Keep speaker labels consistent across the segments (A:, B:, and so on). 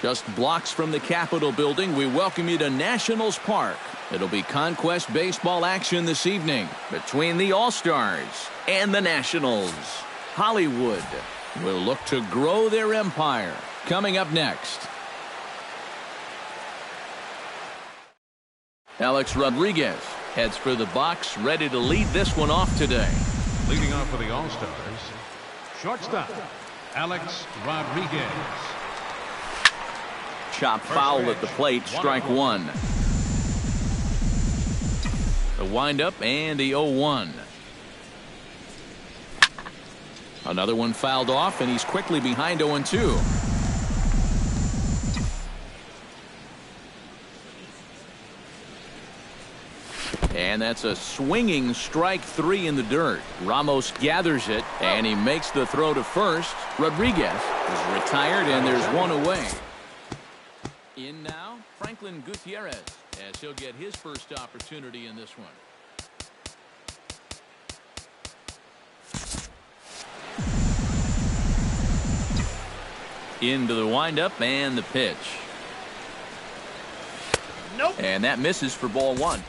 A: Just blocks from the Capitol building, we welcome you to Nationals Park. It'll be conquest baseball action this evening between the All-Stars and the Nationals. Hollywood will look to grow their empire. Coming up next. Alex Rodriguez heads for the box, ready to lead this one off today.
B: Leading off for the All-Stars, shortstop, Alex Rodriguez.
A: Chop foul at the plate, strike one. The windup and the 0-1. Another one fouled off, and he's quickly behind 0-2. And that's a swinging strike three in the dirt. Ramos gathers it, and he makes the throw to first. Rodriguez is retired, and there's one away. In now, Franklin Gutierrez, as he'll get his first opportunity in this one. Into the windup and the pitch.
C: Nope.
A: And that misses for ball one.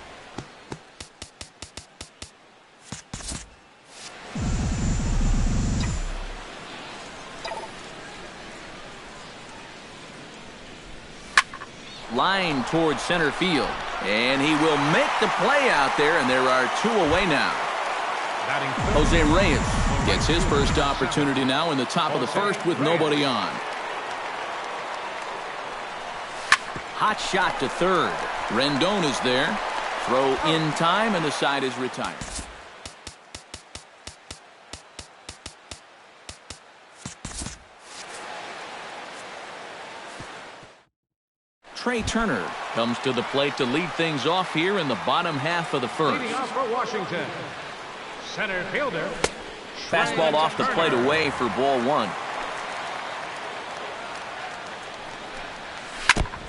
A: Line towards center field, and he will make the play out there, and there are two away now. Jose Reyes gets his first opportunity now in the top of the first with nobody on. Hot shot to third. Rendon is there. Throw in time, and the side is retired. Trey Turner comes to the plate to lead things off here in the bottom half of the first.
B: Leading off for Washington, center fielder.
A: Fastball off the plate away for ball one.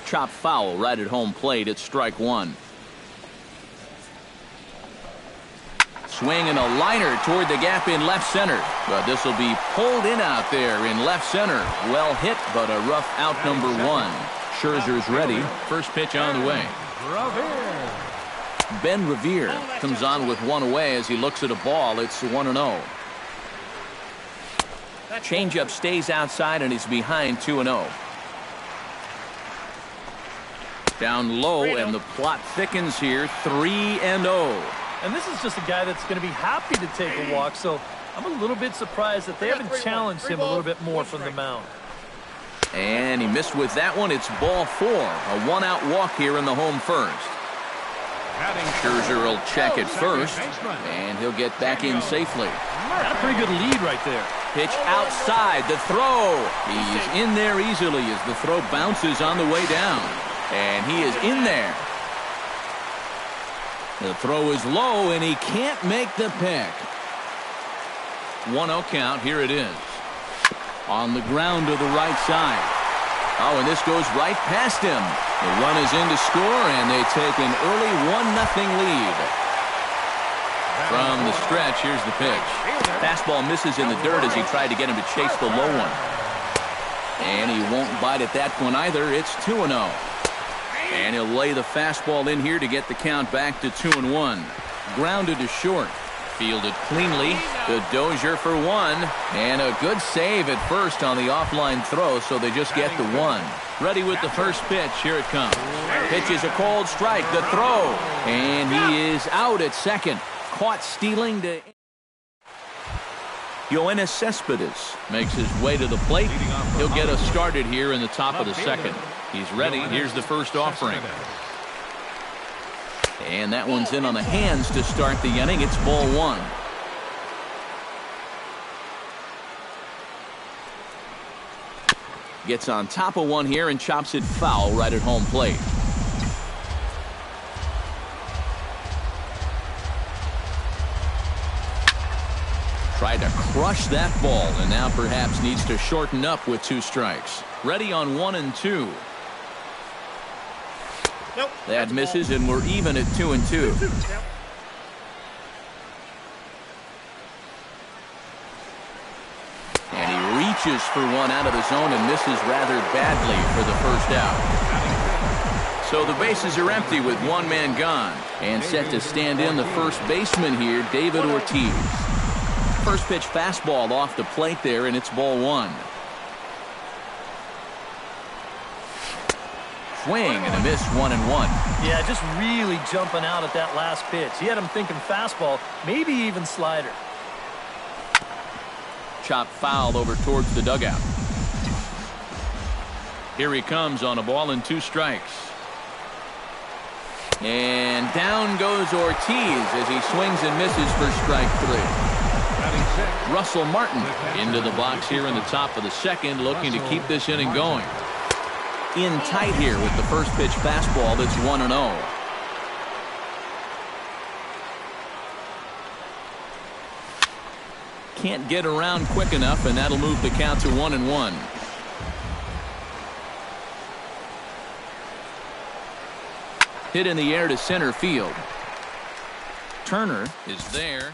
A: Chop foul right at home plate at strike one. Swing and a liner toward the gap in left center. But this will be pulled in out there in left center. Well hit, but a rough out number one. Scherzer's ready. First pitch on the way. Ben Revere comes on with one away as he looks at a ball. It's 1-0. Changeup stays outside and he's behind 2-0. Down low and the plot thickens here. 3-0.
C: And this is just a guy that's going to be happy to take a walk. So I'm a little bit surprised that they haven't challenged him a little bit more from the mound.
A: And he missed with that one. It's ball four. A one-out walk here in the home first. Scherzer will check at first, and he'll get back in safely.
C: Got a pretty good lead right there.
A: Pitch outside. The throw. He's in there easily as the throw bounces on the way down. And he is in there. The throw is low, and he can't make the pick. 1-0 count. Here it is. On the ground to the right side. Oh, and this goes right past him. The run is in to score, and they take an early 1-0 lead. From the stretch, here's the pitch. Fastball misses in the dirt as he tried to get him to chase the low one. And he won't bite at that one either. It's 2-0. And he'll lay the fastball in here to get the count back to 2-1. Grounded to short. Fielded cleanly. The Dozier for one. And a good save at first on the offline throw, so they just get the one. Ready with the first pitch. Here it comes. Pitch is a cold strike. The throw. And he is out at second. Caught stealing to... Yoenis Cespedes makes his way to the plate. He'll get us started here in the top of the second. He's ready. Here's the first offering. And that one's in on the hands to start the inning. It's ball one. Gets on top of one here and chops it foul right at home plate. Tried to crush that ball, and now perhaps needs to shorten up with 2 strikes. Ready on 1 and 2.
D: Nope,
A: that misses, and we're even at 2 and 2.
D: Yep.
A: And he reaches for one out of the zone and misses rather badly for the first out. So the bases are empty with one man gone. And set to stand in the first baseman here, David Ortiz. First pitch fastball off the plate there, and it's ball one. Swing and a miss, 1-1.
C: Yeah, just really jumping out at that last pitch. He had him thinking fastball, maybe even slider.
A: Chop foul over towards the dugout. Here he comes on a ball and 2 strikes. And down goes Ortiz as he swings and misses for strike 3. Russell Martin into the box here in the top of the second, looking to keep this inning going. In tight here with the first pitch fastball that's 1-0. Can't get around quick enough, and that'll move the count to 1-1. Hit in the air to center field. Turner is there.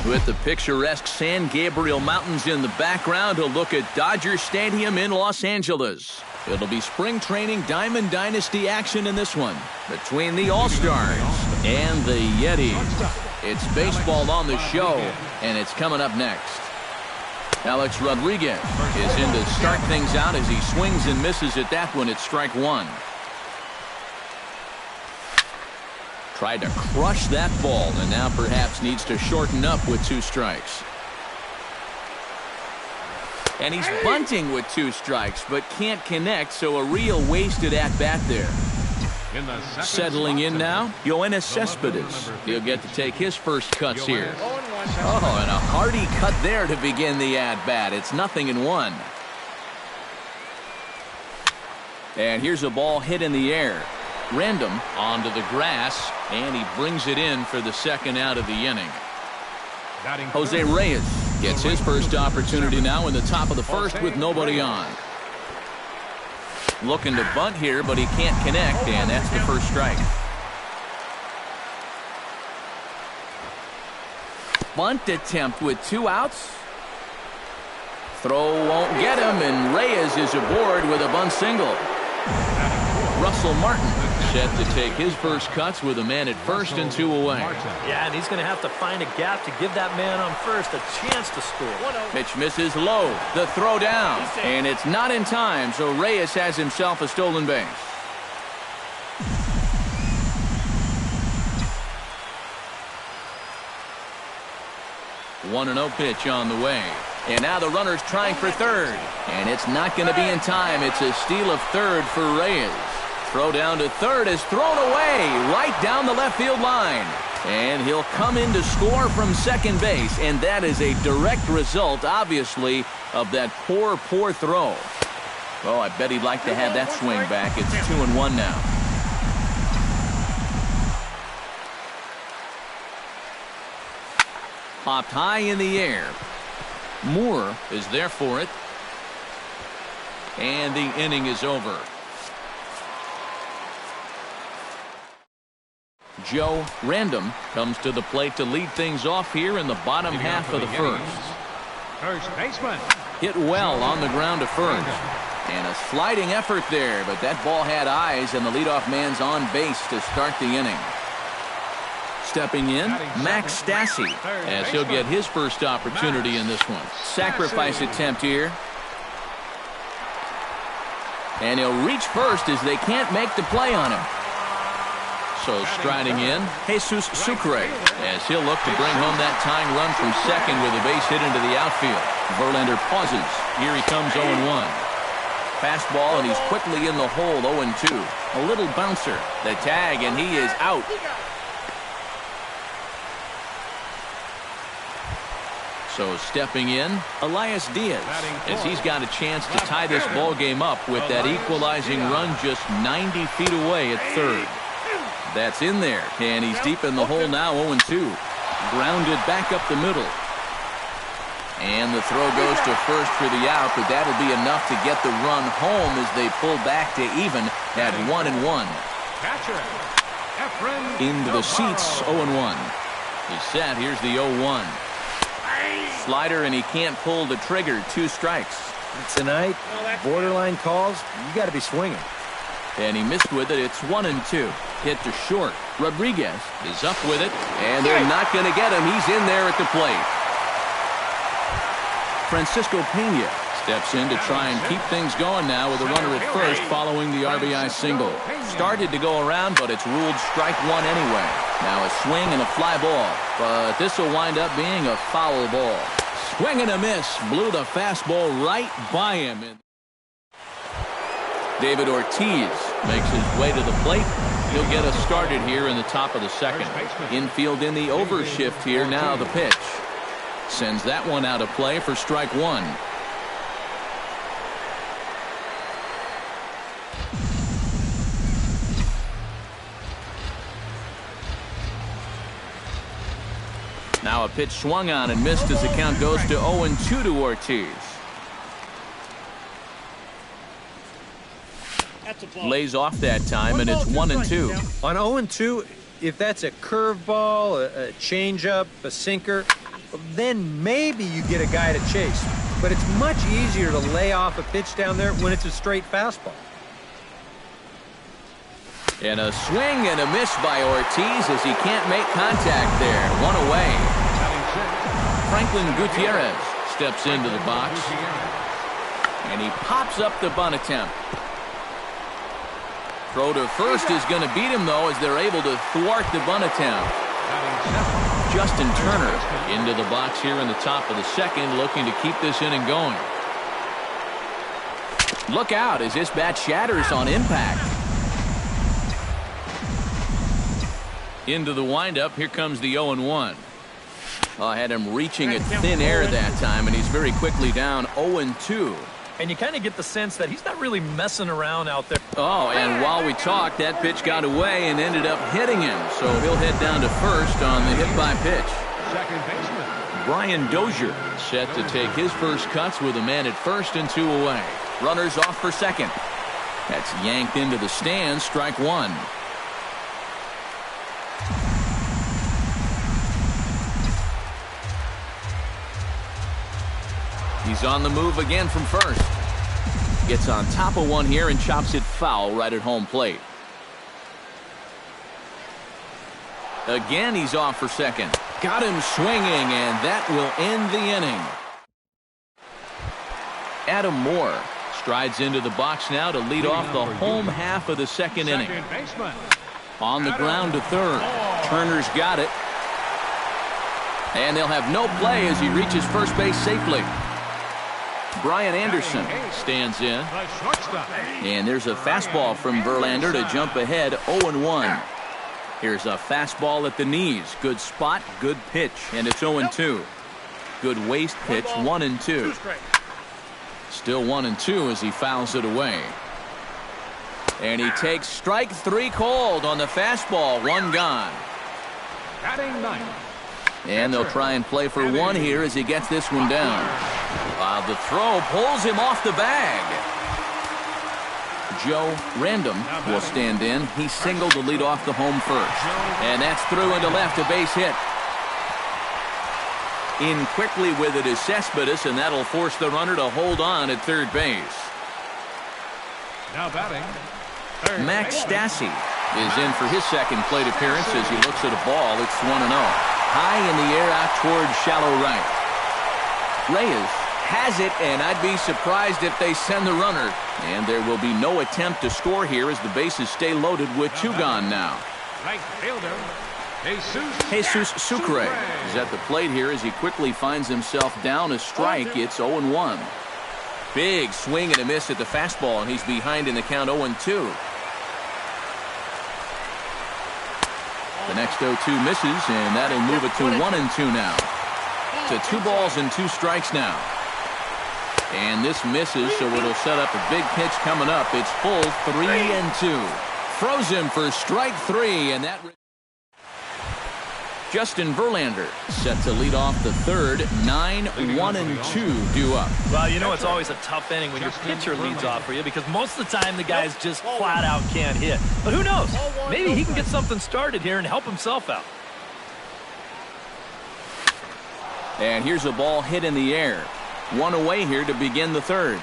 A: With the picturesque San Gabriel Mountains in the background, a look at Dodger Stadium in Los Angeles. It'll be spring training Diamond Dynasty action in this one between the All-Stars and the Yetis. It's baseball on the show, and it's coming up next. Alex Rodriguez is in to start things out as he swings and misses at that one. It's strike one. Tried to crush that ball and now perhaps needs to shorten up with 2 strikes. And he's bunting with 2 strikes but can't connect, so a real wasted at-bat there. Settling in now, Yoenis Cespedes. He'll get to take his first cuts here. Oh, and a hearty cut there to begin the at-bat. It's 0-1. And here's a ball hit in the air. Random onto the grass, and he brings it in for the second out of the inning. Jose Reyes gets his first opportunity now in the top of the first with nobody on. Looking to bunt here, but he can't connect, and that's the first strike. Bunt attempt with 2 outs. Throw won't get him, and Reyes is aboard with a bunt single. Russell Martin set to take his first cuts with a man at first and 2 away.
C: Yeah, and he's going to have to find a gap to give that man on first a chance to score.
A: Pitch misses low. The throw down. And it's not in time, so Reyes has himself a stolen base. One and 0 pitch on the way. And now the runner's trying for third. And it's not going to be in time. It's a steal of third for Reyes. Throw down to third is thrown away right down the left field line. And he'll come in to score from second base. And that is a direct result, obviously, of that poor throw. Oh, I bet he'd like to have that swing back. It's 2-1 now. Popped high in the air. Moore is there for it. And the inning is over. Joe Random comes to the plate to lead things off here in the bottom half of the first.
B: First baseman.
A: Hit well on the ground to first. And a sliding effort there, but that ball had eyes, and the leadoff man's on base to start the inning. Stepping in, Max Stassi, as he'll get his first opportunity in this one. Sacrifice attempt here. And he'll reach first as they can't make the play on him. So striding in, Jesus Sucre, as he'll look to bring home that tying run from second with a base hit into the outfield. Verlander pauses. Here he comes 0-1. Fastball, and he's quickly in the hole, 0-2. A little bouncer. The tag, and he is out. So stepping in, Elias Diaz, as he's got a chance to tie this ball game up with that equalizing run just 90 feet away at third. That's in there, and he's deep in the hole now, 0-2. Grounded back up the middle. And the throw goes to first for the out, but that'll be enough to get the run home as they pull back to even at 1-1. Into the seats, 0-1. He's set, here's the 0-1. Slider, and he can't pull the trigger, 2 strikes.
D: Tonight, borderline calls, you got to be swinging.
A: And he missed with it. It's 1-2. Hit to short. Rodriguez is up with it, and they're not going to get him. He's in there at the plate. Francisco Pena steps in to try and keep things going now with a runner at first following the RBI single. Started to go around, but it's ruled strike one anyway. Now a swing and a fly ball, but this will wind up being a foul ball. Swing and a miss. Blew the fastball right by him. David Ortiz makes his way to the plate. He'll get us started here in the top of the second. Infield in the overshift here. Now the pitch. Sends that one out of play for strike one. Now a pitch swung on and missed as the count goes to 0-2 to Ortiz. Lays off that time, and it's 1-2.
D: On 0-2, if that's a curveball, a changeup, a sinker, then maybe you get a guy to chase. But it's much easier to lay off a pitch down there when it's a straight fastball.
A: And a swing and a miss by Ortiz as he can't make contact there. One away. Franklin Gutierrez steps into the box. And he pops up the bunt attempt. Throw to first is going to beat him, though, as they're able to thwart the bunt attempt. Justin Turner into the box here in the top of the second, looking to keep this inning going. Look out as this bat shatters on impact. Into the windup, here comes the 0-1. I had him reaching at thin air that time, and he's very quickly down 0-2.
C: And you kind of get the sense that he's not really messing around out there.
A: Oh, and while we talked, that pitch got away and ended up hitting him. So he'll head down to first on the hit by pitch.
B: Second baseman
A: Brian Dozier set to take his first cuts with a man at first and 2 away. Runners off for second. That's yanked into the stands, strike one. He's on the move again from first. Gets on top of one here and chops it foul right at home plate. Again, he's off for second. Got him swinging, and that will end the inning. Adam Moore strides into the box now to lead off the home half of the second inning. On the ground to third. Turner's got it. And they'll have no play as he reaches first base safely. Brian Anderson stands in. And there's a fastball from Verlander to jump ahead 0-1. Here's a fastball at the knees. Good spot, good pitch, and it's 0-2. Good waist pitch, 1-2. Still 1-2 as he fouls it away. And he takes strike three cold on the fastball. One gone.
B: batting ninth.
A: And they'll try and play for one here as he gets this one down. The throw pulls him off the bag. Joe Random will stand in. He singled to lead off the home first. And that's through into left, a base hit. In quickly with it is Cespedes, and that'll force the runner to hold on at third base.
B: Now batting,
A: Max Stassi is in for his second plate appearance as he looks at a ball. It's 1-0. High in the air out toward shallow right. Reyes has it, and I'd be surprised if they send the runner. And there will be no attempt to score here as the bases stay loaded with two gone now.
B: right fielder,
A: Jesus Sucre is at the plate here as he quickly finds himself down a strike. It's 0-1. Big swing and a miss at the fastball, and he's behind in the count 0-2. The next 0-2 misses, and that'll move it to 1-2 now. To 2 balls and 2 strikes now. And this misses, so it'll set up a big pitch coming up. It's full 3-2. Throws him for strike 3, and that... Justin Verlander set to lead off the third. 9-1-2 due up.
C: Well, you know it's always a tough inning when your pitcher leads off for you because most of the time the guys just flat out can't hit. But who knows? Maybe he can get something started here and help himself out.
A: And here's a ball hit in the air. One away here to begin the third.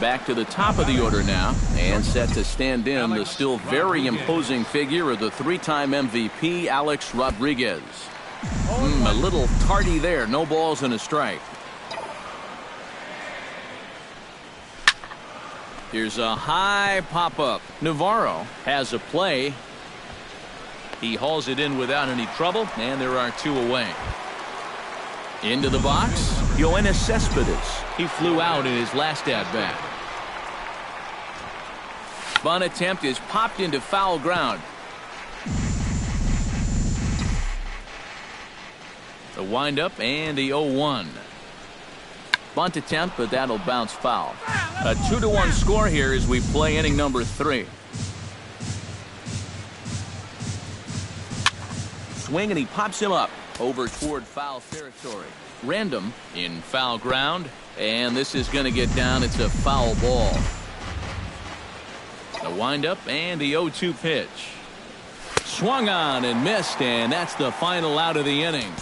A: Back to the top of the order now, and set to stand in the still very imposing figure of the 3-time MVP, Alex Rodriguez. A little tardy there. No balls and a strike. Here's a high pop-up. Navarro has a play. He hauls it in without any trouble, and there are 2 away. Into the box, Yoenis Cespedes. He flew out in his last at-bat. Bunt attempt is popped into foul ground. The windup and the 0-1. Bunt attempt, but that'll bounce foul. A 2-1 score here as we play inning number 3. Swing, and he pops him up over toward foul territory. Random in foul ground, and this is going to get down. It's a foul ball. The windup and the 0-2 pitch. Swung on and missed, and that's the final out of the inning.